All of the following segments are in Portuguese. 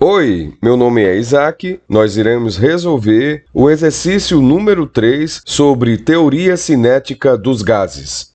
Oi, meu nome é Isaac. Nós iremos resolver o exercício número 3 sobre teoria cinética dos gases.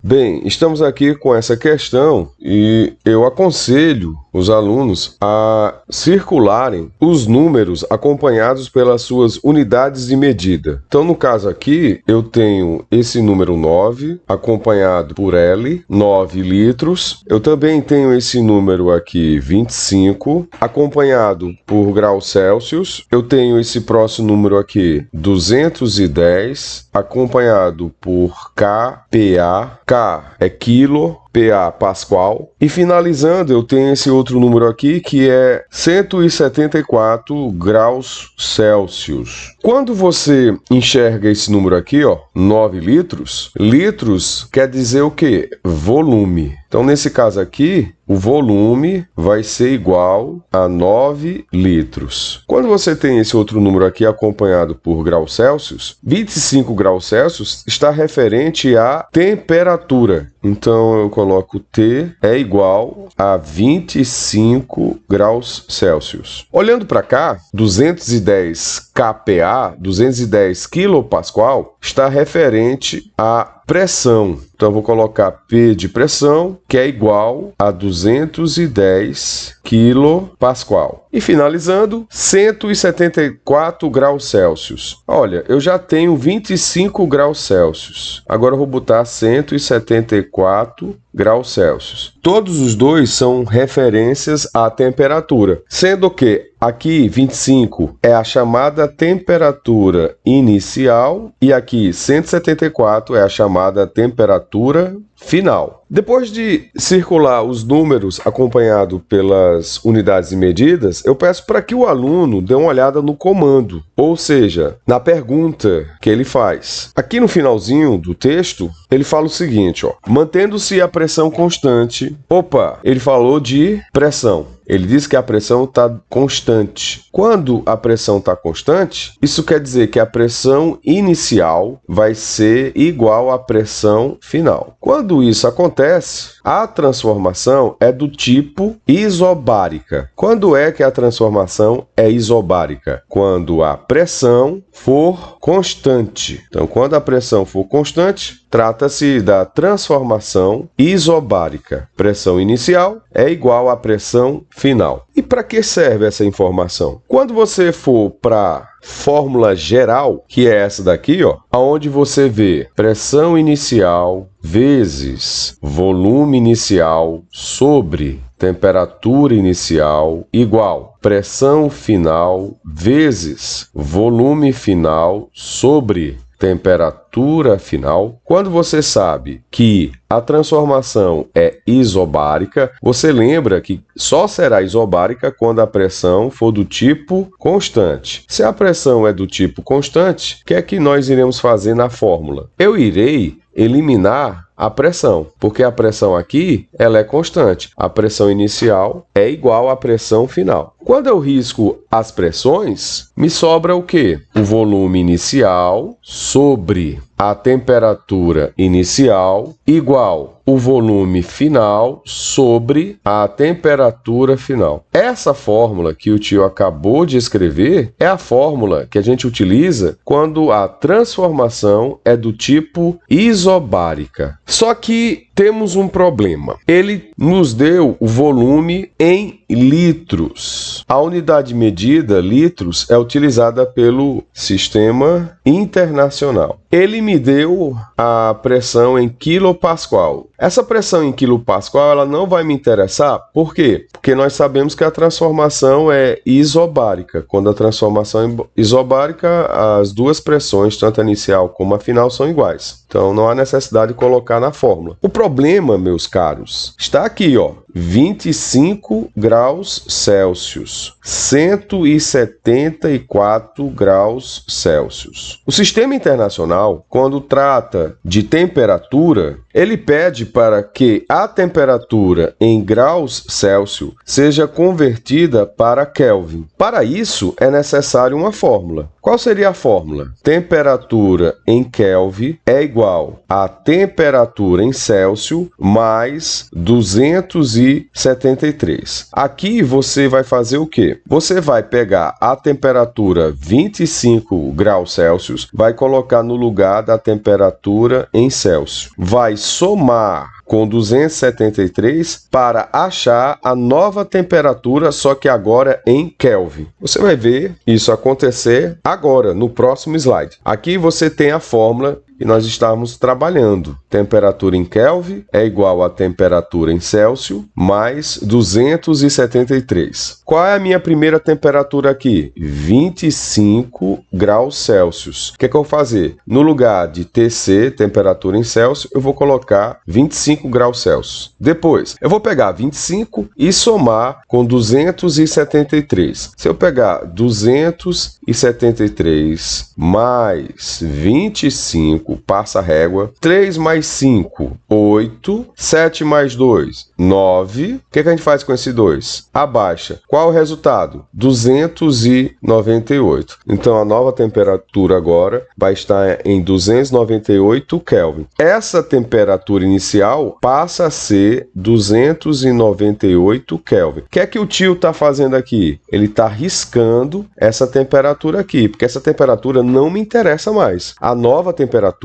Bem, estamos aqui com essa questão e eu aconselho os alunos a circularem os números acompanhados pelas suas unidades de medida. Então, no caso aqui, eu tenho esse número 9, acompanhado por L, 9 litros. Eu também tenho esse número aqui, 25, acompanhado por graus Celsius. Eu tenho esse próximo número aqui, 210, acompanhado por kPa. K é quilo, PA pascal. E finalizando, eu tenho esse outro número aqui que é 174 graus Celsius. Quando você enxerga esse número aqui, ó, 9 litros, litros quer dizer o quê? Volume. Então, nesse caso aqui, o volume vai ser igual a 9 litros. Quando você tem esse outro número aqui acompanhado por graus Celsius, 25 graus Celsius está referente à temperatura. Então, eu coloco T é igual a 25 graus Celsius. Olhando para cá, 210 kPa, 210 kilopascal, está referente à pressão. Então, eu vou colocar P de pressão, que é igual a 210 kilopascal. E finalizando, 174 graus Celsius. Olha, eu já tenho 25 graus Celsius. Agora eu vou botar 174 graus Celsius. Todos os dois são referências à temperatura, sendo que aqui 25 é a chamada temperatura inicial e aqui 174 é a chamada temperatura final. Depois de circular os números acompanhado pelas unidades de medidas, eu peço para que o aluno dê uma olhada no comando, ou seja, na pergunta que ele faz. Aqui no finalzinho do texto, ele fala o seguinte, ó, mantendo-se a pressão constante. Opa, ele falou de pressão. Ele diz que a pressão está constante. Quando a pressão está constante, isso quer dizer que a pressão inicial vai ser igual à pressão final. Quando isso acontece, a transformação é do tipo isobárica. Quando é que a transformação é isobárica? Quando a pressão for constante. Então, quando a pressão for constante, trata-se da transformação isobárica. Pressão inicial é igual à pressão final. E para que serve essa informação? Quando você for para fórmula geral, que é essa daqui, ó, onde você vê pressão inicial vezes volume inicial sobre temperatura inicial igual pressão final vezes volume final sobre temperatura final. Quando você sabe que a transformação é isobárica, você lembra que só será isobárica quando a pressão for do tipo constante. Se a pressão é do tipo constante, o que é que nós iremos fazer na fórmula? Eu irei eliminar a pressão, porque a pressão aqui ela é constante. A pressão inicial é igual à pressão final. Quando eu risco as pressões, me sobra o quê? O volume inicial sobre a temperatura inicial igual o volume final sobre a temperatura final. Essa fórmula que o tio acabou de escrever é a fórmula que a gente utiliza quando a transformação é do tipo isobárica. Só que temos um problema. Ele nos deu o volume em litros. A unidade de medida, litros, é utilizada pelo Sistema Internacional. Ele me deu a pressão em quilopascal. Essa pressão em quilopascal ela não vai me interessar. Por quê? Porque nós sabemos que a transformação é isobárica. Quando a transformação é isobárica, as duas pressões, tanto a inicial como a final, são iguais. Então, não há necessidade de colocar na fórmula. O problema, meus caros, está aqui, ó. 25 graus Celsius. 174 graus Celsius. O Sistema Internacional, quando trata de temperatura, ele pede para que a temperatura em graus Celsius seja convertida para Kelvin. Para isso, é necessário uma fórmula. Qual seria a fórmula? Temperatura em Kelvin é igual a temperatura em Celsius mais 273. Aqui você vai fazer o quê? Você vai pegar a temperatura 25 graus Celsius, vai colocar no lugar da temperatura em Celsius. Vai somar com 273 para achar a nova temperatura, só que agora em Kelvin. Você vai ver isso acontecer agora, no próximo slide. Aqui você tem a fórmula que nós estamos trabalhando. Temperatura em Kelvin é igual a temperatura em Celsius mais 273. Qual é a minha primeira temperatura aqui? 25 graus Celsius. O que é que eu vou fazer? No lugar de TC, temperatura em Celsius, eu vou colocar 25 graus Celsius. Depois, eu vou pegar 25 e somar com 273. Se eu pegar 273 mais 25, passa a régua, 3 mais 5, 8, 7 mais 2, 9. O que a gente faz com esse 2? Abaixa. Qual o resultado? 298. Então, a nova temperatura agora vai estar em 298 Kelvin. Essa temperatura inicial passa a ser 298 Kelvin. O que é que o tio está fazendo aqui? Ele está riscando essa temperatura aqui, porque essa temperatura não me interessa mais. A nova temperatura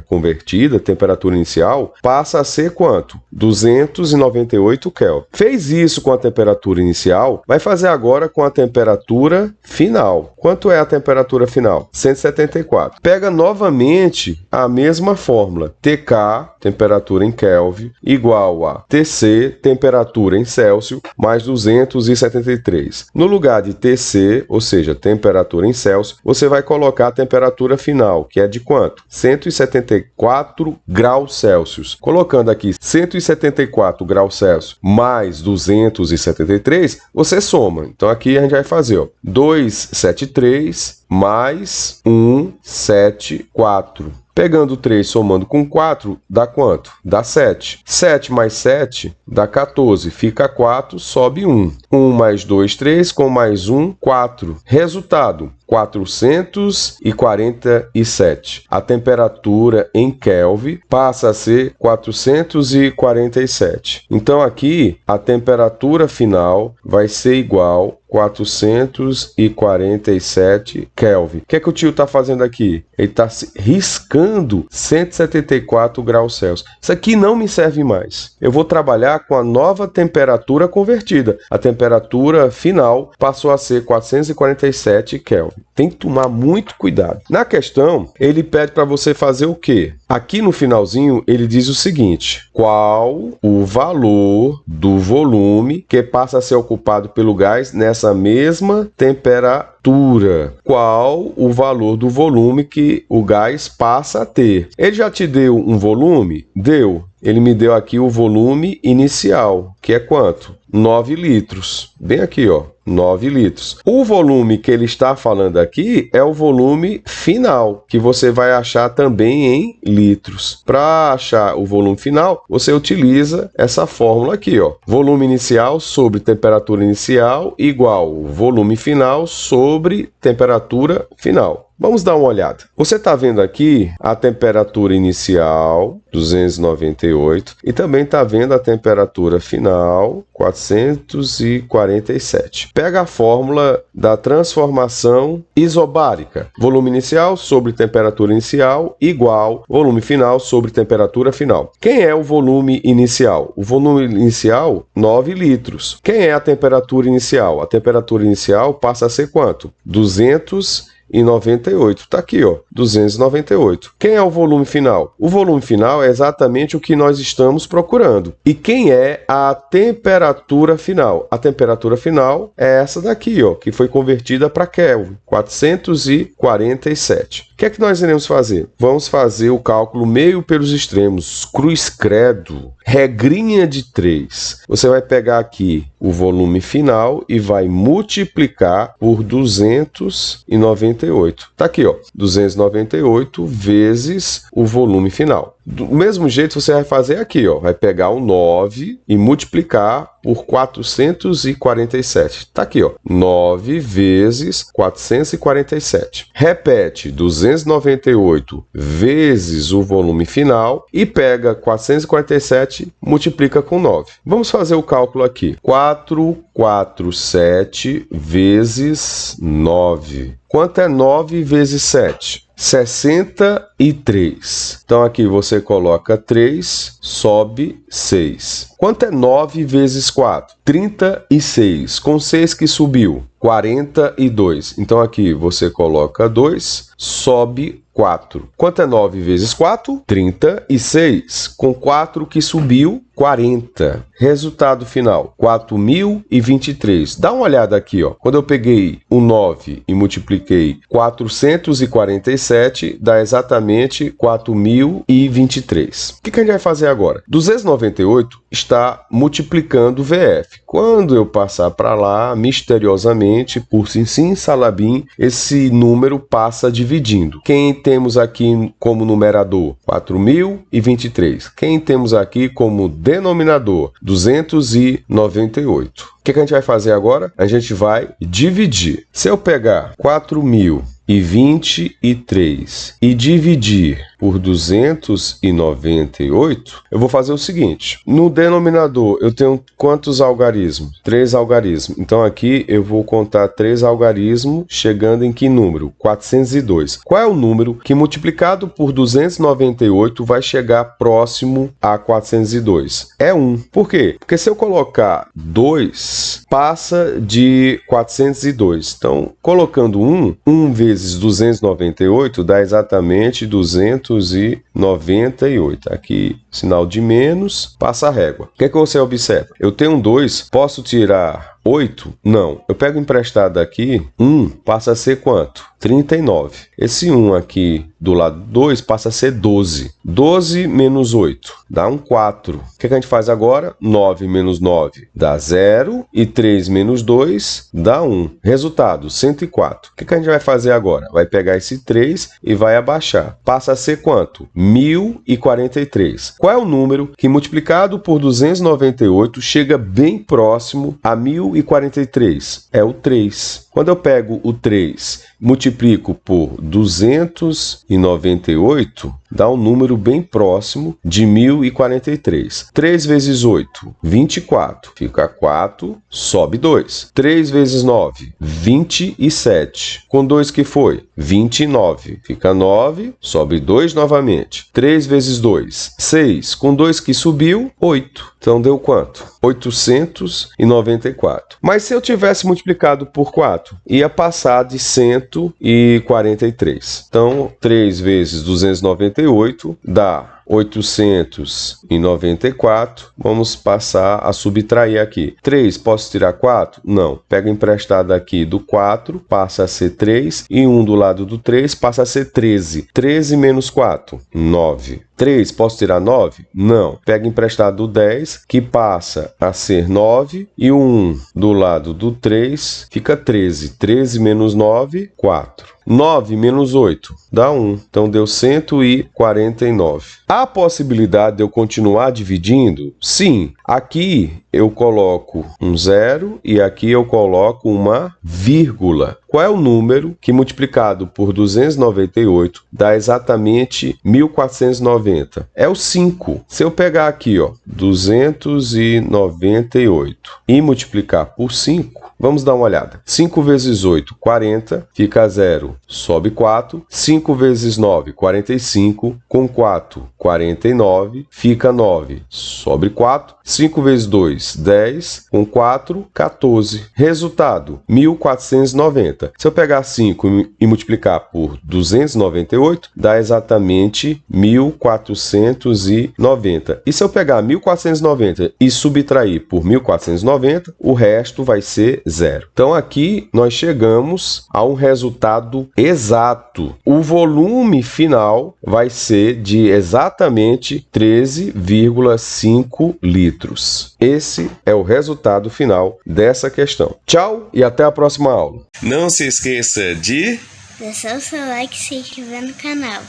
convertida, temperatura inicial, passa a ser quanto? 298 Kelvin. Fez isso com a temperatura inicial, vai fazer agora com a temperatura final. Quanto é a temperatura final? 174. Pega novamente a mesma fórmula. TK, temperatura em Kelvin, igual a TC, temperatura em Celsius, mais 273. No lugar de TC, ou seja, temperatura em Celsius, você vai colocar a temperatura final, que é de quanto? 174 graus Celsius. Colocando aqui 174 graus Celsius mais 273, você soma. Então aqui a gente vai fazer, ó, 273 mais 174. Pegando 3, somando com 4, dá quanto? Dá 7. 7 mais 7 dá 14. Fica 4, sobe 1. 1 mais 2, 3. Com mais 1, 4. Resultado: 447. A temperatura em Kelvin passa a ser 447. Então aqui a temperatura final vai ser igual 447 Kelvin. O que é que o tio está fazendo aqui? Ele está riscando 174 graus Celsius. Isso aqui não me serve mais. Eu vou trabalhar com a nova temperatura convertida. A temperatura final passou a ser 447 Kelvin. Tem que tomar muito cuidado. Na questão, ele pede para você fazer o quê? Aqui no finalzinho, ele diz o seguinte: qual o valor do volume que passa a ser ocupado pelo gás nessa mesma temperatura? Qual o valor do volume que o gás passa a ter? Ele já te deu um volume? Deu. Ele me deu aqui o volume inicial, que é quanto? 9 litros. Bem aqui, ó. 9 litros. O volume que ele está falando aqui é o volume final, que você vai achar também em litros. Para achar o volume final, você utiliza essa fórmula aqui, ó. Volume inicial sobre temperatura inicial igual volume final sobre temperatura final. Vamos dar uma olhada. Você está vendo aqui a temperatura inicial, 298, e também está vendo a temperatura final, 447. Pega a fórmula da transformação isobárica. Volume inicial sobre temperatura inicial igual volume final sobre temperatura final. Quem é o volume inicial? O volume inicial, 9 litros. Quem é a temperatura inicial? A temperatura inicial passa a ser quanto? 298 298. Tá aqui, ó, 298. Quem é o volume final? O volume final é exatamente o que nós estamos procurando. E quem é a temperatura final? A temperatura final é essa daqui, ó, que foi convertida para Kelvin, 447. O que é que nós iremos fazer? Vamos fazer o cálculo meio pelos extremos, cruz credo, regrinha de 3. Você vai pegar aqui o volume final e vai multiplicar por 298. Tá aqui, ó, 298 vezes o volume final. Do mesmo jeito você vai fazer aqui, ó, vai pegar o 9 e multiplicar por 447. Tá aqui, ó, 9 vezes 447. Repete 298 vezes o volume final e pega 447, multiplica com 9. Vamos fazer o cálculo aqui. 447 vezes 9. Quanto é 9 vezes 7? 63. Então aqui você coloca 3, sobe 6. Quanto é 9 vezes 4? 36. Com 6 que subiu? 42. Então aqui você coloca 2, sobe 4. Quanto é 9 vezes 4? 36. Com 4 que subiu? 40. Resultado final, 4.023. Dá uma olhada aqui, ó. Quando eu peguei o 9 e multipliquei 447, dá exatamente 4.023. O que a gente vai fazer agora? 298 está multiplicando VF. Quando eu passar para lá, misteriosamente, por Sim Salabim, esse número passa dividindo. Quem temos aqui como numerador? 4.023. Quem temos aqui como denominador? 298. O que a gente vai fazer agora? A gente vai dividir. Se eu pegar 4.023 e dividir por 298, eu vou fazer o seguinte. No denominador, eu tenho quantos algarismos? 3 algarismos. Então, aqui eu vou contar 3 algarismos, chegando em que número? 402. Qual é o número que, multiplicado por 298, vai chegar próximo a 402? É 1. Por quê? Porque se eu colocar 2, passa de 402. Então, colocando 1 vezes 298 dá exatamente 298. Aqui, sinal de menos, passa a régua. O que é que você observa? Eu tenho 2, posso tirar 8? Não. Eu pego emprestado aqui, 1 passa a ser quanto? 39. Esse 1 aqui do lado 2 passa a ser 12. 12 menos 8 dá um 4. O que a gente faz agora? 9 menos 9 dá 0 e 3 menos 2 dá 1. Resultado, 104. O que a gente vai fazer agora? Vai pegar esse 3 e vai abaixar. Passa a ser quanto? 1043. Qual é o número que, multiplicado por 298, chega bem próximo a 1043? É o 3. Quando eu pego o 3, multiplico por 298, dá um número bem próximo de 1043. 3 vezes 8, 24. Fica 4, sobe 2. 3 vezes 9, 27. Com 2 que foi? 29. Fica 9, sobe 2 novamente. 3 vezes 2, 6. Com 2 que subiu, 8. Então deu quanto? 894. Mas se eu tivesse multiplicado por 4, ia passar de 143. Então, 3 vezes 298 dá 894. Vamos passar a subtrair aqui. 3, posso tirar 4? Não. Pega emprestado aqui do 4, passa a ser 3. E 1 do lado do 3 passa a ser 13. 13 menos 4, 9. 3, posso tirar 9? Não. Pega emprestado do 10, que passa a ser 9. E 1 do lado do 3 fica 13. 13 menos 9, 4. 9 menos 8 dá 1. Então deu 149. Há a possibilidade de eu continuar dividindo? Sim. Aqui eu coloco um 0 e aqui eu coloco uma vírgula. Qual é o número que, multiplicado por 298, dá exatamente 1490? É o 5. Se eu pegar aqui, ó, 298 e multiplicar por 5, vamos dar uma olhada. 5 vezes 8, 40, fica 0, sobe 4. 5 vezes 9, 45, com 4, 49, fica 9, sobe 4. 5 vezes 2, 10, com 4, 14. Resultado, 1490. 290. Se eu pegar 5 e multiplicar por 298, dá exatamente 1490. E se eu pegar 1490 e subtrair por 1490, o resto vai ser zero. Então aqui nós chegamos a um resultado exato. O volume final vai ser de exatamente 13,5 litros. Esse é o resultado final dessa questão. Tchau e até a próxima aula. Não se esqueça de deixar o seu like se inscrever no canal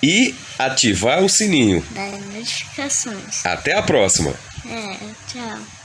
e ativar o sininho das notificações. Até a próxima! Tchau.